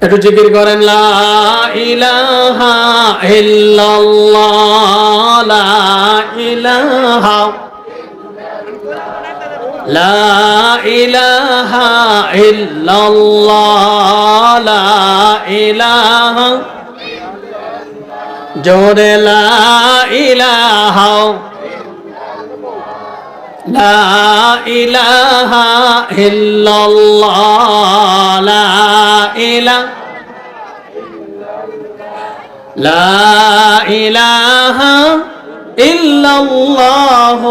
একটু জিকির করেন, লা ইলাহা ইল্লাল্লাহ, লা ইলাহা, লা ইলাহা ইল্লাল্লাহ, লা ইলাহা, জোরে লা ইলাহা, লা ইলাহা ইল্লাল্লাহ, লা ইলাহা, লা ইলাহা ইল্লাল্লাহ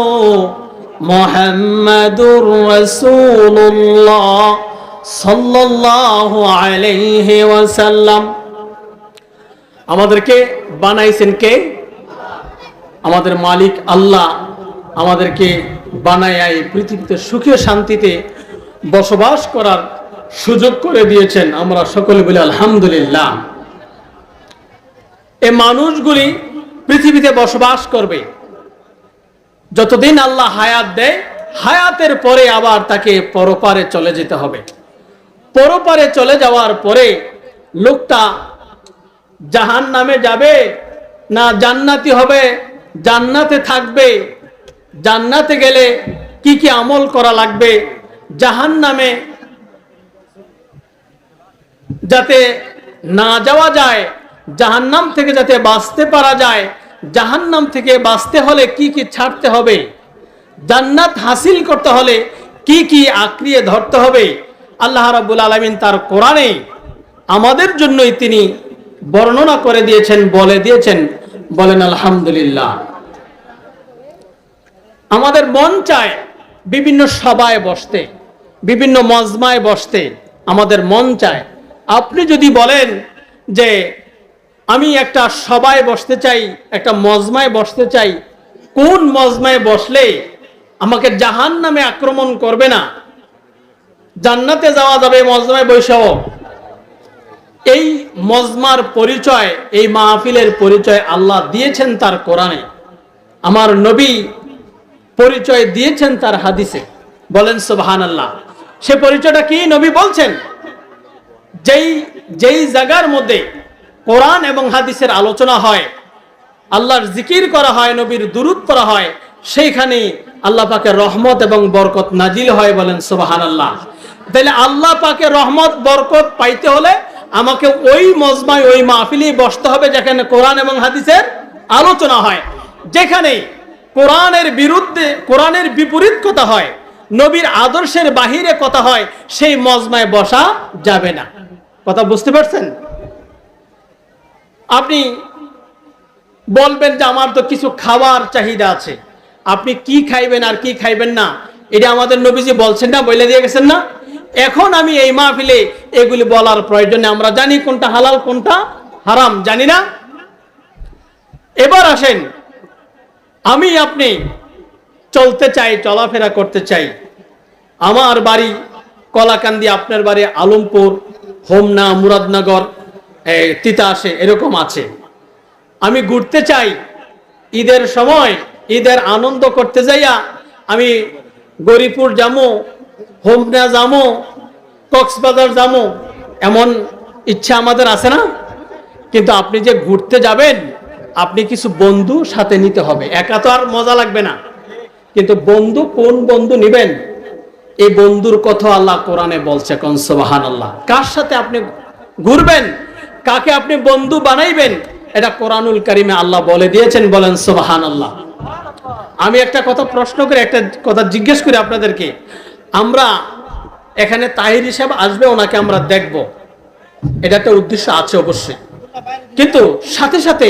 মুহাম্মাদুর রাসূলুল্লাহ সাল্লাল্লাহু আলাইহি ওয়াসাল্লাম। আমাদেরকে বানাইছেন কে? আমাদের মালিক আল্লাহ আমাদেরকে বানায় এই পৃথিবীতে সুখে শান্তিতে বসবাস করার সুযোগ করে দিয়েছেন। আমরা সকলে বলি আলহামদুলিল্লাহ। এই মানুষগুলি পৃথিবীতে বসবাস করবে যতদিন আল্লাহ হায়াত দেয়। হায়াতের পরে আবার তাকে পরপারে চলে যেতে হবে। পরপারে চলে যাওয়ার পরে লোকটা জাহান্নামে যাবে না জান্নাতি হবে? জান্নাতে থাকবে। জান্নাতে গেলে কি কি আমল করা লাগবে, জাহান্নামে যাতে না যাওয়া যায়, জাহান্নাম থেকে যাতে বাঁচতে পারা যায়, জাহান্নাম থেকে বাঁচতে হলে কি কি ছাড়তে হবে, জান্নাত হাসিল করতে হলে কি কি আঁকড়িয়ে ধরতে হবে, আল্লাহ রাব্বুল আলামিন তার কোরআনে আমাদের জন্যই তিনি বর্ণনা করে দিয়েছেন, বলে দিয়েছেন। বলেন আলহামদুলিল্লাহ। আমাদের মন চায় বিভিন্ন সভায় বসতে, বিভিন্ন মজমায় বসতে আমাদের মন চায়। আপনি যদি বলেন যে আমি একটা সভায় বসতে চাই, একটা মজমায় বসতে চাই, কোন মজমায় বসলে আমাকে জাহান্নামে আক্রমণ করবে না, জান্নাতে যাওয়া যাবে মজমায় বৈশাও? এই মজমার পরিচয়, এই মাহফিলের পরিচয় আল্লাহ দিয়েছেন তার কোরআনে, আমার নবী পরিচয় দিয়েছেন তার হাদিসে। বলেন সুবহানাল্লাহ। সে পরিচয়টা কি? নবী বলছেন যেই জায়গার মধ্যে কোরআন এবং হাদিসের আলোচনা হয়, আল্লাহর জিকির করা হয়, নবীর দুরূদ পড়া হয়, সেইখানে আল্লাহ পাকের রহমত এবং বরকত নাজিল হয়। বলেন সুবহানাল্লাহ। তাহলে আল্লাহ পাকের রহমত বরকত পাইতে হলে আমাকে ওই মজমায়, ওই মাহফিলে বসতে হবে যেখানে কোরআন এবং হাদিসের আলোচনা হয়। যেখানে কোরআনের বিরুদ্ধে, কোরআনের বিপরীত কথা হয়, নবীর আদর্শের বাহিরে কথা হয়, সেই মজমায় বসা যাবে না। কথা বুঝতে পারছেন? আপনি বলবেন যে আমার তো কিছু খাওয়ার চাহিদা আছে। আপনি কি খাইবেন আর কি খাইবেন না এটা আমাদের নবীজি বলছেন না, বলে দিয়ে গেছেন না? এখন আমি এই মাহফিলে এগুলি বলার প্রয়োজনে, আমরা জানি কোনটা হালাল কোনটা হারাম, জানি না? এবার আসেন, আমি আপনি চলতে চাই, চলাফেরা করতে চাই। আমার বাড়ি কলাকান্দি, আপনার বাড়ি আলমপুর, হোমনা, মুরাদনগর, তিতাসে, এরকম আছে। আমি ঘুরতে চাই ঈদের সময়, ঈদের আনন্দ করতে যাইয়া আমি গরিপুর যামো, হোমনা যামো, কক্সবাজার যামো, এমন ইচ্ছা আমাদের আছে না? কিন্তু আপনি যে ঘুরতে যাবেন, আপনি কিছু বন্ধু সাথে নিতে হবে। একা তো আর মজা লাগবে না। কিন্তু বন্ধু, কোন বন্ধু নিবেন? এই বন্ধুর কথা আল্লাহ কোরআনে বলছে। কোন সুবহানাল্লাহ। কার সাথে আপনি ঘুরবেন, কাকে আপনি বন্ধু বানাইবেন, এটা কোরআনুল কারিমে আল্লাহ বলে দিয়েছেন। বলেন সুবহানাল্লাহ। আমি একটা কথা প্রশ্ন করে, একটা কথা জিজ্ঞেস করি আপনাদেরকে। আমরা এখানে তাহির হিসাবে আসবে, ওনাকে আমরা দেখব, এটা একটা উদ্দেশ্য আছে অবশ্যই। কিন্তু সাথে সাথে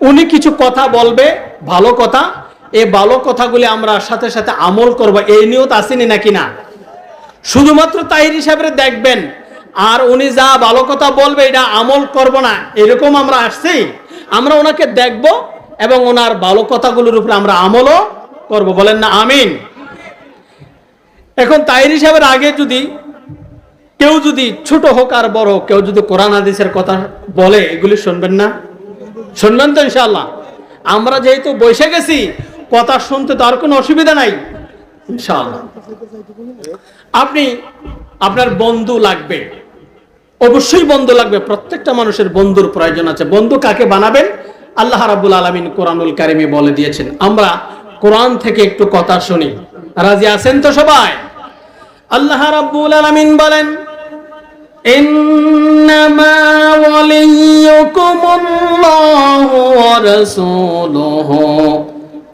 উনি কিছু কথা বলবে, ভালো কথা। এই ভালো কথাগুলি আমরা সাথে সাথে আমল করব, এই নিয়ত আসেনি নাকি না? শুধুমাত্র তাহির হিসাবে দেখবেন আর উনি যা ভালো কথা বলবে এটা আমল করব না, এরকম আমরা আসছি? আমরা ওনাকে দেখব এবং ওনার ভালো কথাগুলোর উপরে আমরা আমলও করব। বলেন না আমিন? এখন তাহির হিসাবের আগে যদি কেউ, যদি ছোট হোক আর বড় হোক, কেউ যদি কোরআন হাদিসের কথা বলে, এগুলি শুনবেন না? শুনবেন তো ইনশাআল্লাহ? আমরা যেহেতু বসে গেছি, কথা শুনতে তো আর কোনো অসুবিধা নাই ইনশাআল্লাহ। আপনি, আপনার বন্ধু লাগবে, অবশ্যই বন্ধু লাগবে। প্রত্যেকটা মানুষের বন্ধুর প্রয়োজন আছে। বন্ধু কাকে বানাবেন? আল্লাহ রাব্বুল আলামিন কোরআনুল কারিমে বলে দিয়েছেন। আমরা কোরআন থেকে একটু কথা শুনি। রাজি আছেন তো সবাই? আল্লাহ রাব্বুল আলামিন বলেন, ইন্নামা ওয়ালিয়্যুকুমুল্লাহু ওয়া রাসূলুহু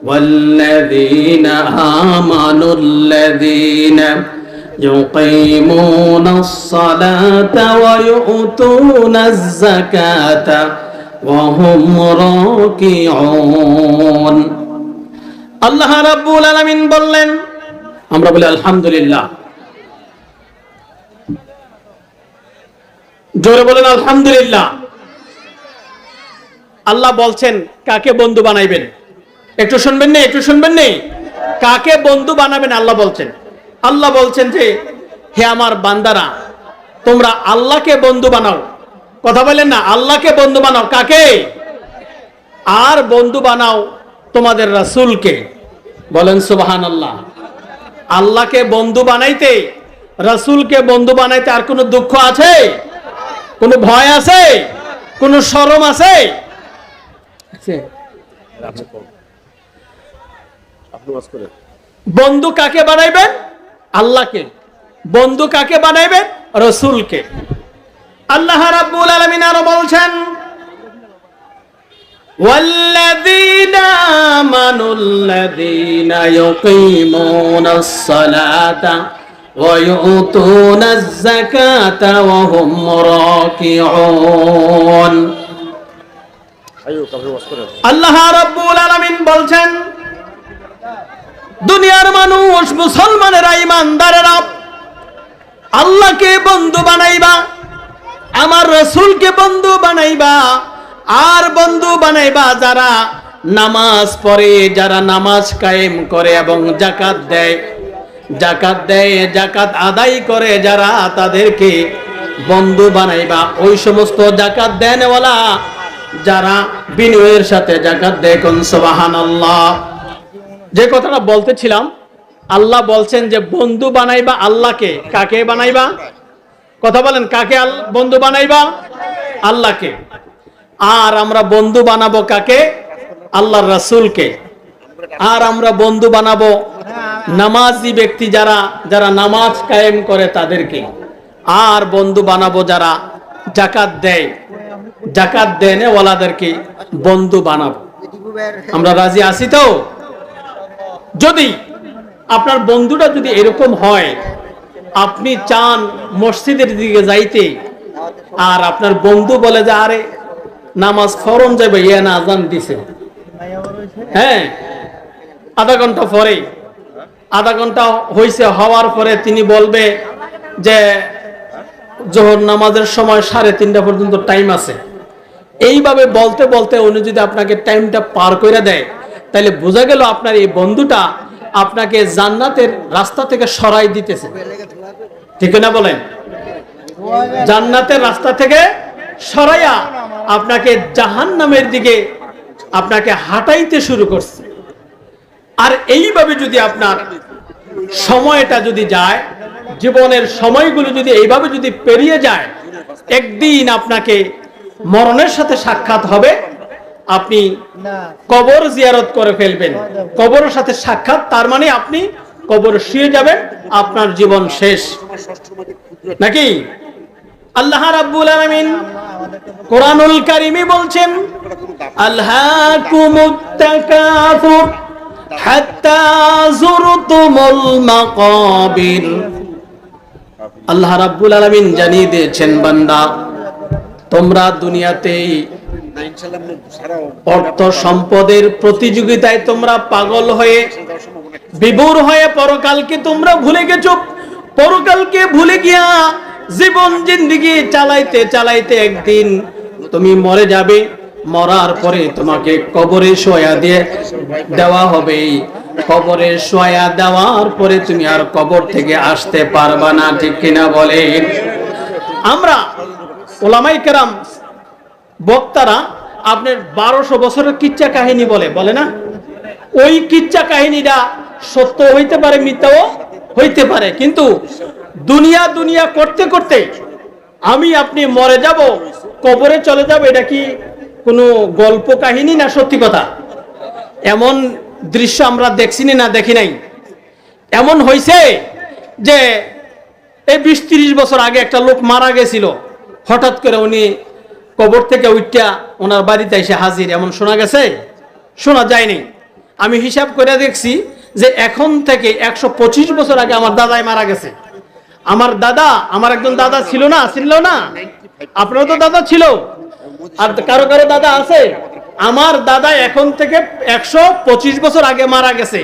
ওয়াল্লাযীনা আমানুল্লাযীনা ইউকিমুনাস সালাতা ওয়া ইউতুনাজ যাকাতা ওয়া হুম রাকিউন। আল্লাহ রাব্বুল আলামিন বললেন, আমরা বলি আলহামদুলিল্লাহ, জোরে বলেন আলহামদুলিল্লাহ। আল্লাহ বলছেন কাকে বন্ধু বানাইবেন। একটু শুনবেন নি, একটু শুনবেন নি, কাকে বন্ধু বানাবেন আল্লাহ বলছেন। আল্লাহ বলছেন যে হে আমার বান্দারা, তোমরা আল্লাহকে বন্ধু বানাও। কথা বলেন না, আল্লাহকে বন্ধু বানাও। কাকে? আর বন্ধু বানাও তোমাদের রাসূলকে। বলেন সুবহানাল্লাহ। আল্লাহকে বন্ধু বানাইতে, রাসূলকে বন্ধু বানাইতে আর কোনো দুঃখ আছে? কোনো ভয় আছে? কোনো শরম আছে? বন্ধু কাকে বানাইবেন? আল্লাহকে। বন্ধু কাকে বানাইবেন? রাসূলকে। আল্লাহ রাব্বুল আলামিন আরো বলছেন, ওয়াল্লাযীনা আমানুল্লাযীনা ইউকিমুনাস সালাতা ওয়া ইউতুনাজ যাকাতা ওয়া হুম রাকিউন। আল্লাহ রাব্বুল আলামিন বলছেন, দুনিয়ার মানুষ, মুসলমানেরা, ঈমানদারেরা আল্লাহকে বন্ধু বানাইবা, আমার রাসূলকে বন্ধু বানাইবা। আর বন্ধু বানাইবা যারা নামাজ পড়ে, যারা নামাজ কায়েম করে এবং যাকাত দেয়, যাকাত আদায় করে যারা, তাদেরকে বন্ধু বানাইবা। ওই সমস্ত যাকাত দেনওয়ালা যারা বিনয়ের সাথে যাকাত দেয়। কোন সুবহানাল্লাহ। যে কথাটা বলতেছিলাম, আল্লাহ বলছেন যে বন্ধু বানাইবা আল্লাহকে। কাকে বানাইবা? কথা বলেন, কাকে বন্ধু বানাইবা? আল্লাহকে। আর আমরা বন্ধু বানাবো কাকে? আল্লাহর রাসূলকে। আর আমরা বন্ধু বানাবো নামাজি ব্যক্তি যারা, যারা নামাজ কায়েম করে তাদেরকে। আর বন্ধু বানাবো যারা যাকাত দেয়, যাকাত দেনে ওয়ালাদেরকে বন্ধু বানাবো। আমরা রাজি আছি তো? যদি আপনার বন্ধুটা যদি এরকম হয়, আপনি চান মসজিদের দিকে যাইতে, আর আপনার বন্ধু বলে যে আরে নামাজ ফরম যাবে, ইয়া না আজান দিছে, হ্যাঁ আধা ঘন্টা পরে, আধা ঘন্টা হয়েছে, হওয়ার পরে তিনি বলবে যে জোহর নামাজের সময় 3:30 পর্যন্ত টাইম আছে। এইভাবে বলতে বলতে উনি যদি আপনাকে টাইমটা পার করে দেয়, তাহলে বোঝা গেল আপনার এই বন্ধুটা আপনাকে জান্নাতের রাস্তা থেকে সরাই দিতেছে। ঠিক না বলেন? জান্নাতের রাস্তা থেকে সরাইয়া আপনাকে জাহান্নামের দিকে আপনাকে হাঁটাইতে শুরু করছে। আর এইভাবে যদি আপনার সময়টা যদি যায়, জীবনের সময়গুলো যদি এইভাবে যদি পেরিয়ে যায়, একদিন আপনাকে মরণের সাথে সাক্ষাৎ হবে। আপনি কবর জিয়ারত করে ফেলবেন। কবরের সাথে সাক্ষাৎ, তার মানে আপনি কবর শুয়ে যাবেন, আপনার জীবন শেষ নাকি? আল্লাহ রাব্বুল আলামিন কোরআনুল কারীমে বলছেন, আলহাকুমুত তাকাসুর হাত্তা যুরতুমুল মাকাবির। আল্লাহ রাব্বুল আলামিন জানিয়ে দিয়েছেন, বান্দা তোমরা দুনিয়াতে অর্থ সম্পদের প্রতিযোগিতায় তোমরা পাগল হয়ে, বিভোর হয়ে পরকালকে তোমরা ভুলে গেছো। পরকালকে ভুলে গিয়া জীবন জিন্দেগি চালাইতে চালাইতে একদিন তুমি মরে যাবে। মরার পরে তোমাকে কবরে শোয়া দিয়ে দেওয়া হবে। কবরে শোয়া দেওয়ার পরে তুমি আর কবর থেকে আসতে পারবা না। ঠিক কিনা বলেন? আমরা ওলামায়ে কেরাম, বক্তারা আপনার 1200 বছরের কিচ্ছা কাহিনী বলে না? ওই কিচ্ছা কাহিনীটা সত্য হইতে পারে, মিথ্যাও হইতে পারে, কিন্তু দুনিয়া করতে করতে আমি আপনি মরে যাব, কবরে চলে যাব, এটা কি কোনো গল্প কাহিনী না সত্যি কথা? এমন দৃশ্য আমরা দেখছি না দেখি নাই? এমন হয়েছে যে এই 20-30 বছর আগে একটা লোক মারা গেছিল, হঠাৎ করে উনি কবর থেকে উঠা ওনার বাড়িতে এসে হাজির, এমন শোনা গেছে? শোনা যায়নি। আমি হিসাব করে দেখছি যে এখন থেকে 125 বছর আগে আমার দাদাই মারা গেছে। আমার দাদা, আমার একজন দাদা ছিল না? ছিল না? আপনারও তো দাদা ছিল, আর কারো কারো দাদা আছে। আমার দাদা এখন থেকে 125 বছর আগে মারা গেছে।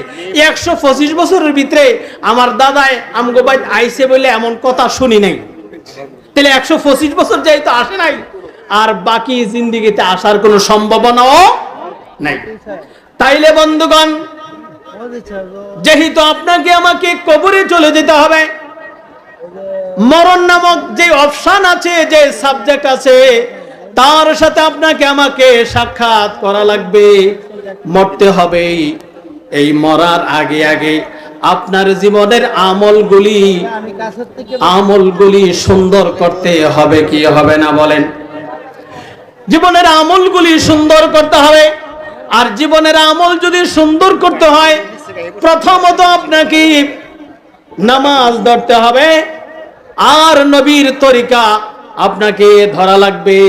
125 বছরের ভিতরে আমার দাদাই আমগো বাইত আইছে বলে এমন কথা শুনি নাই। তাহলে 125 বছর যাই তো আসে নাই, আর বাকি জিন্দেগিতে আসার কোনো সম্ভাবনাও নাই। তাইলে বন্ধুগণ, যেহেতু আপনাকে আমাকে কবরে চলে যেতে হবে, মরণ নামক যে অপশন আছে, যে সাবজেক্ট আছে, তার সাথে আপনাকে আমাকে সাক্ষাৎ করা লাগবে, মরতে হবে। এই মরার আগে আগে আপনার জীবনের আমলগুলি সুন্দর করতে হবে কি হবে না বলেন? জীবনের আমলগুলি সুন্দর করতে হবে। আর জীবনের আমল যদি সুন্দর করতে হয়, প্রথমত আপনাকে নামাজ ধরতে হবে, আর নবীর তরিকা আপনাকে ধরা লাগবে,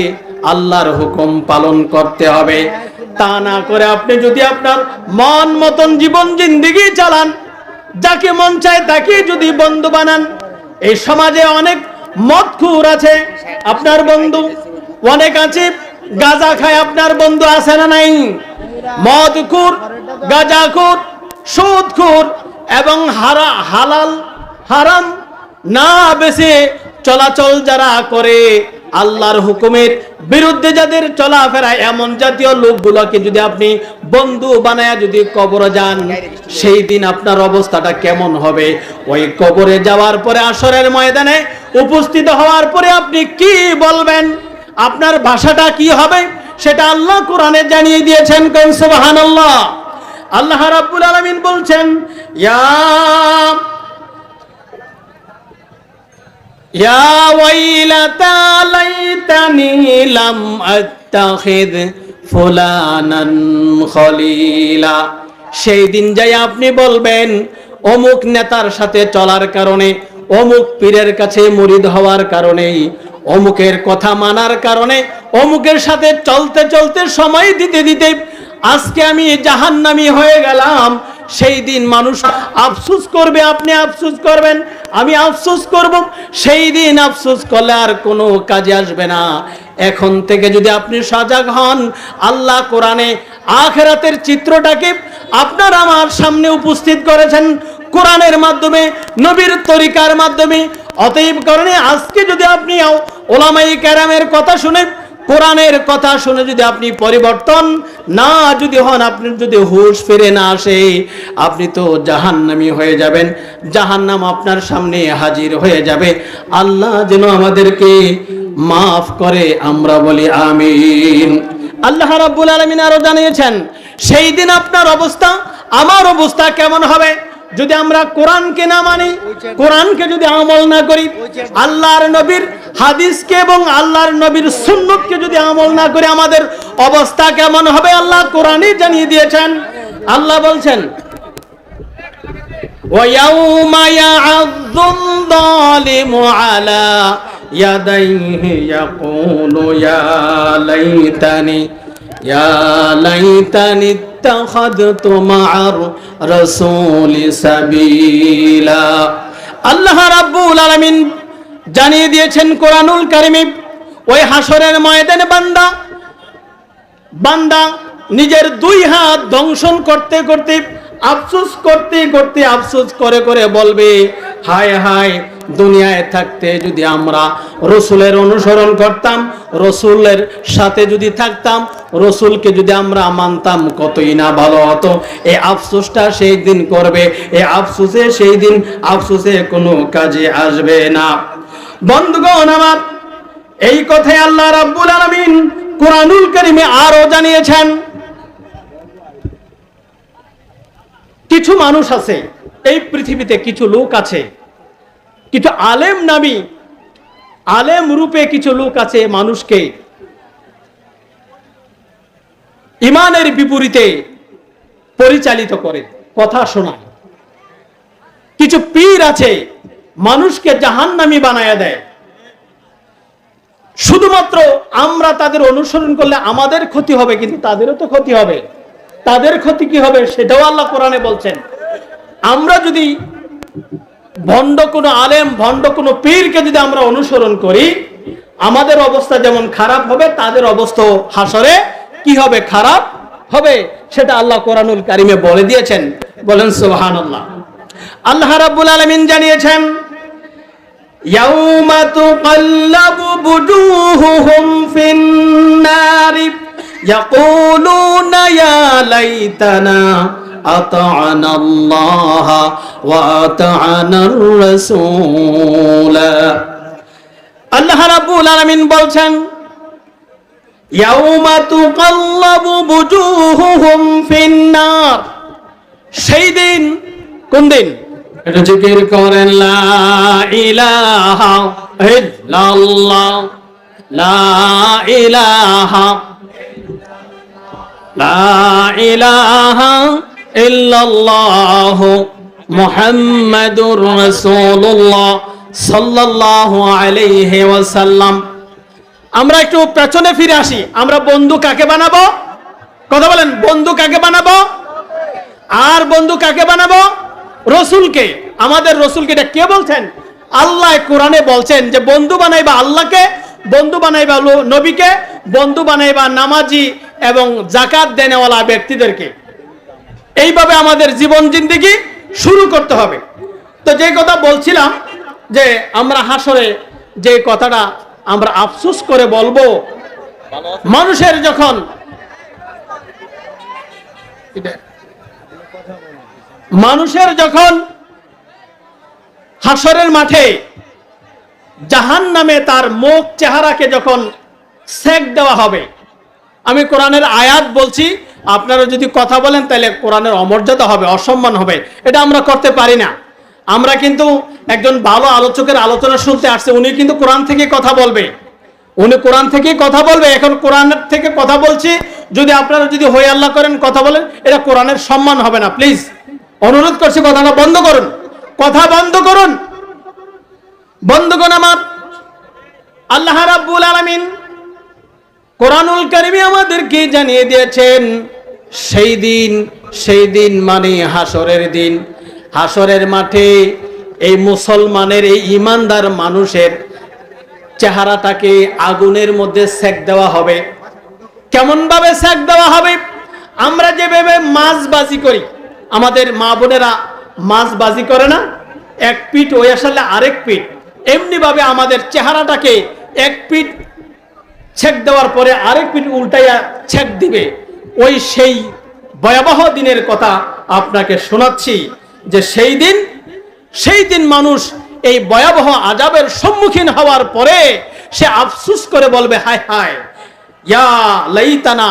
আল্লাহর হুকুম পালন করতে হবে। তা না করে আপনি যদি আপনার মন মতন জীবন জিন্দেগি চালান, যাকে মন চায় তাকে যদি বন্ধু বানান, এই সমাজে অনেক মদখুর আছে আপনার বন্ধু, অনেক আছে গাঁজা খায় আপনার বন্ধু, আছে না নাই? মদখুর, গাঁজাখুর, সুদখুর এবং হালাল হারাম না বেছে চলাচল যারা করে, আল্লাহর হুকুমের বিরুদ্ধে যাদের চলাফেরা, এমন জাতীয় লোকগুলোকে যদি আপনি বন্ধু বানায়া যদি কবরে যান, সেই দিন আপনার অবস্থাটা কেমন হবে? ওই কবরে যাওয়ার পরে, আসরের ময়দানে উপস্থিত হওয়ার পরে আপনি কি বলবেন, আপনার ভাষাটা কি হবে, সেটা আল্লাহ কোরআনে জানিয়ে দিয়েছেন। কোন সুবহানাল্লাহ। আল্লাহ রাব্বুল আলামিন বলছেন, ইয়া ওয়াইলাতা লাইতানি লাম আত্তাখিদ ফুলানান খলিলা। সেই দিন যাই আপনি বলবেন, অমুক নেতার সাথে চলার কারণে, অমুক পীরের কাছে মুরিদ হওয়ার কারণে, অমুকের কথা মানার কারণে, অমুকের সাথে চলতে চলতে, সময় দিতে দিতে আজকে আমি জাহান্নামী হয়ে গেলাম। সেই দিন মানুষ আফসোস করবে, আপনি আফসোস করবেন, আমি আফসোস করব। সেই দিন আফসোস করলে আর কোনো কাজে আসবে না। এখন থেকে যদি আপনি সজাগ হন, আল্লাহ কোরআনে আখিরাতের চিত্রটাকে আপনার আমার সামনে উপস্থিত করেছেন কোরআনের মাধ্যমে, নবীর তরিকার মাধ্যমে। অতএব কারণে আজকে যদি আপনি ওলামায়ে কেরামের কথা শুনে, কোরআনের কথা শুনে যদি আপনি পরিবর্তন না যদি হন, আপনি যদি হুঁশ ফিরে না আসে, আপনি তো জাহান্নামী হয়ে যাবেন। জাহান্নাম আপনার সামনে হাজির হয়ে যাবে। আল্লাহ যেন আমাদেরকে মাফ করে, আমরা বলি আমিন। আল্লাহ রাব্বুল আলামিন আরো জানিয়েছেন, সেই দিন আপনার অবস্থা, আমার অবস্থা কেমন হবে যদি আমরা কোরআনকে না মানি, কোরআনকে যদি আমল না করি, আল্লাহর নবীর হাদিসকে এবং আল্লাহর নবীর সুন্নতকে যদি আমল না করি, আমাদের অবস্থা কেমন হবে আল্লাহ কোরআনে জানিয়ে দিয়েছেন। আল্লাহ বলছেন, ওয়ায়াউমা ইয়া'আযুল যালিমু আলা ইয়াদাইহি ইয়াকুলু ইয়া লাইতানি ইত্তাখাযতু মা'আর রাসূলি সাবিলা। আল্লাহ রাব্বুল আলামিন জানিয়ে দিয়েছেন কোরআনুল কারীমে, ওই হাসরের ময়দানে বান্দা নিজের দুই হাত দংশন করতে করতে, আফসোস করতে করতে, আফসোস করে করে বলবে, হায় হায়, দুনিয়ায় থাকতে যদি আমরা রসুলের অনুসরণ করতাম, রসুলের সাথে যদি থাকতাম, রসুলকে যদি আমরা মানতাম, কতই না ভালো হতো। এই আফসোসটা সেই দিন করবে, এই আফসোসে সেই দিন আফসোসে কোনো কাজে আসবে না। বন্ধুগণ আমার, এই কথাই আল্লাহ রাব্বুল আলামিন কোরআনুল কারীমে আরো জানিয়েছেন। কিছু মানুষ আছে এই পৃথিবীতে, কিছু লোক আছে, কিছু আলেম নামী আলেম রূপে কিছু লোক আছে মানুষকে ইমানের বিপরীতে পরিচালিত করে, কথা শোনায়। কিছু পীর আছে মানুষকে জাহান্নামী বানায়া দেয়। শুধুমাত্র আমরা তাদের অনুসরণ করলে আমাদের ক্ষতি হবে, কিন্তু তাদেরও তো ক্ষতি হবে। তাদের ক্ষতি কি হবে সেটাও আল্লাহ কোরআনে বলছেন। আমরা যদি ভণ্ড কোনো আলেম, ভণ্ড কোনো পীরকে যদি আমরা অনুসরণ করি, আমাদের অবস্থা যেমন খারাপ হবে, তাদের অবস্থা হাসরে কি হবে, খারাপ হবে। সেটা আল্লাহ কোরআনুল কারিমে বলে দিয়েছেন। বলেন সুবহানাল্লাহ। আল্লাহ রাব্বুল আলামিন জানিয়েছেন, ইয়াউমা তুকাল্লাবু বুজুহুহুম ফিন-নারি ইয়াকুলুনা ইয়া লাইতানা আতা'না আল্লাহ ওয়া আতা'না আর-রাসূল। আল্লাহ রাব্বুল আলামিন বলছেন, ইয়াউমা তুকাল্লাবু বুজুহুহুম ফিন-নার, সেই দিন, কোন দিন? এটা জিকির করেন, লা ইলাহা ইল্লাল্লাহ, লা ইলাহা, লা ইলাহা ইল্লাল্লাহ মুহাম্মাদুর রাসূলুল্লাহ সাল্লাল্লাহু আলাইহি ওয়াসাল্লাম। আমরা একটু পেছনে ফিরে আসি। আমরা বন্ধু কাকে বানাবো? কথা বলেন, বন্ধু কাকে বানাবো? আর বন্ধু কাকে বানাবো? রসুলকে। আমাদের রসুলকে। এটা কে বলছেন? আল্লাহ কোরআনে বলছেন যে বন্ধু বানাইবা আল্লাহকে, বন্ধু বানাইবা নবীকে, বন্ধু বানাইবা নামাজি এবং যাকাত দেনেওয়ালা ব্যক্তিদেরকে। এইভাবে আমাদের জীবন জিন্দেগি শুরু করতে হবে। তো যে কথা বলছিলাম যে আমরা হাসরে যে কথাটা আমরা আফসোস করে বলবো, মানুষের যখন হাসরের মাঠে জাহান্নামে তার মুখ চেহারাকে যখন সেক দেওয়া হবে, আমি কোরআনের আয়াত বলছি, আপনারা যদি কথা বলেন তাহলে কোরআনের অমর্যাদা হবে, অসম্মান হবে। এটা আমরা করতে পারি না। আমরা কিন্তু একজন ভালো আলোচকের আলোচনা শুনতে আসছে, উনি কিন্তু কোরআন থেকে কথা বলবে, উনি কোরআন থেকে কথা বলবে। এখন কোরআন থেকে কথা বলছি, যদি আপনারা যদি হই আল্লাহ করেন কথা বলেন, এটা কোরআনের সম্মান হবে না। প্লিজ অনুরোধ করছি, কথাটা বন্ধ করুন, কথা বন্ধ করুন। বন্ধুগণ আমার, আল্লাহ রাব্বুল আলামিন কোরআনুল কারীমে আমাদেরকে জানিয়ে দিয়েছেন সেই দিন মানে হাসরের দিন। হাসরের মাঠে এই মুসলমানের, এই ইমানদার মানুষের চেহারাটাকে আগুনের মধ্যে সেক দেওয়া হবে। কেমন ভাবে সেক দেওয়া হবে? আমরা যেভাবে মাছবাজি করি, আমাদের মা বোনেরা মাছবাজি করে না, এক পিঠ ওই আসলে আরেক পিঠ, এমনি ভাবে আমাদের চেহারাটাকে এক পিঠ ছেক দেওয়ার পরে আরেক পিঠ উল্টাইয়া ছেক দিবে। ওই সেই ভয়াবহ দিনের কথা আপনাকে শোনাচ্ছি, যে সেই দিন মানুষ এই ভয়াবহ আযাবের সম্মুখীন হওয়ার পরে সে আফসোস করে বলবে, হায় হায়, ইয়া লাইতানা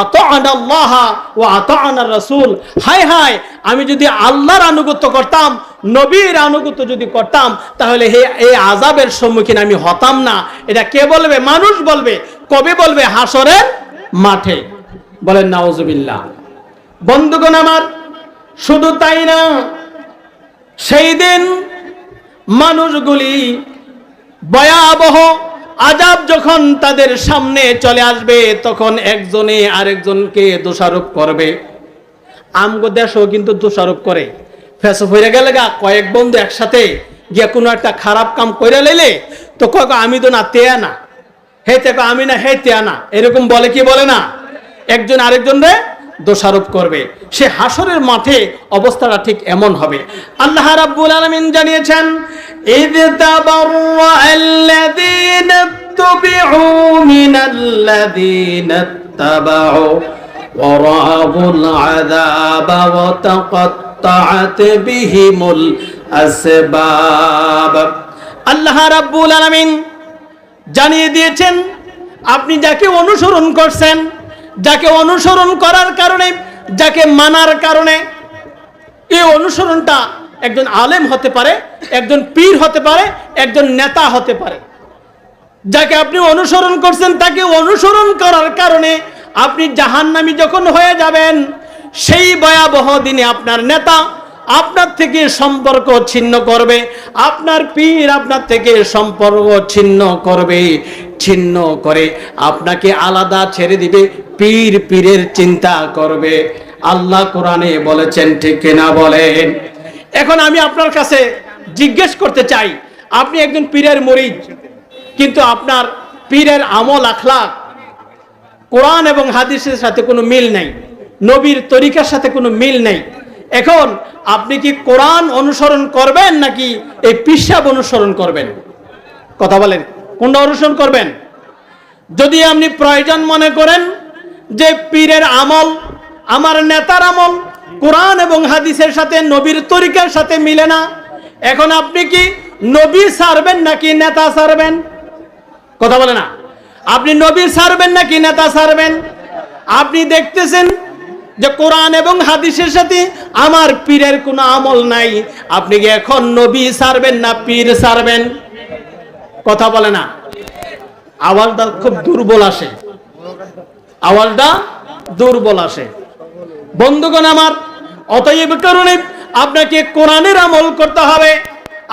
আতা'না আল্লাহ ওয়া আতা'না রাসূল। হায় হায়, আমি যদি আল্লাহর আনুগত্য করতাম, নবীর আনুগত্য যদি করতাম, তাহলে এই আযাবের সম্মুখীন আমি হতাম না। এটা কে বলবে? মানুষ বলবে। কবে বলবে? হাসরের মাঠে। বলেন নাউজুবিল্লাহ। বন্ধুগণ আমার, শুধু তাই না, সেই দিন মানুষগুলি ভয়াবহ আযাব যখন তাদের সামনে চলে আসবে, তখন একজনে আরেকজনকে দোষারোপ করবে। আমগো দেশও কিন্তু দোষারোপ করে। ফেসো হয়ে গেলে কয়েক বন্ধু একসাথে গিয়া কোনো একটা খারাপ কাম করে লাইলে তো কয় আমি তো না, তেয়া না, হে তে আমি না, হে তেয়া না, এরকম বলে কি বলে না? একজন আরেকজনরে দোষারোপ করবে। সে হাসরের মাঠে অবস্থাটা ঠিক এমন হবে। আল্লাহ রাব্বুল আলামিন জানিয়েছেন, ইয তাবাররা'আল্লাযীনা তুবি'উ মিনাল্লাযীনা তাবা'উ ওয়া রা'উল আযাবা ওয়া তাকাত্তা'আত বিহিমুল আসবাব। আল্লাহ রাব্বুল আলামিন জানিয়ে দিয়েছেন, আপনি যাকে অনুসরণ করছেন, যাকে অনুসরণ করার কারণে, যাকে মানার কারণে, এই অনুসরণটা একজন আলেম হতে পারে, একজন পীর হতে পারে, একজন নেতা হতে পারে। যাকে আপনি অনুসরণ করছেন তাকে অনুসরণ করার কারণে আপনি জাহান্নামী যখন হয়ে যাবেন, সেই ভয়াবহ দিনে আপনার নেতা আপনার থেকে সম্পর্ক ছিন্ন করবে, আপনার পীর আপনার থেকে সম্পর্ক ছিন্ন করবে, ছিন্ন করে আপনাকে আলাদা ছেড়ে দিবে, পীর পীরের চিন্তা করবে। আল্লাহ কোরআনে বলেছেন, ঠিক কিনা বলেন? এখন আমি আপনার কাছে জিজ্ঞেস করতে চাই, আপনি একজন পীরের মুরিদ, কিন্তু আপনার পীরের আমল আখলাক কোরআন এবং হাদিসের সাথে কোনো মিল নাই, নবীর তরিকার সাথে কোনো মিল নাই। এখন আপনি কি কোরআন অনুসরণ করবেন নাকি এই পিশাব অনুসরণ করবেন? কথা বলেন, কোনটা অনুসরণ করবেন? যদি আপনি প্রয়োজন মনে করেন যে পীরের আমল, আমার নেতার আমল কোরআন এবং হাদিসের সাথে, নবীর তরিকার সাথে মিলে না, এখন আপনি কি নবী ছাড়বেন নাকি নেতা ছাড়বেন? কথা বলে না, আপনি নবী ছাড়বেন নাকি নেতা ছাড়বেন? আপনি দেখতেছেন যে কোরআন এবং হাদিসের সাথে আমার পীরের কোনো আমল নাই, আপনি কি এখন নবী ছাড়বেন না পীর ছাড়বেন? কথা বলে না, আওয়াজটা খুব দুর্বল আসে, আওয়াজটা দুর্বল আসে। বন্ধুগণ আমার, অতএব কারণে আপনাকে কোরআনের আমল করতে হবে,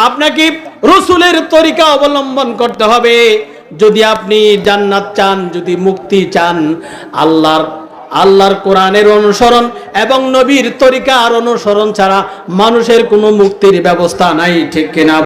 আপনাকে রাসূলের তরিকা অবলম্বন করতে হবে। যদি আপনি জান্নাত চান, যদি মুক্তি চান, আল্লাহর কোরআনের অনুসরণ এবং নবীর তরিকার অনুসরণ ছাড়া মানুষের কোনো মুক্তির ব্যবস্থা নাই, ঠিক কিনা?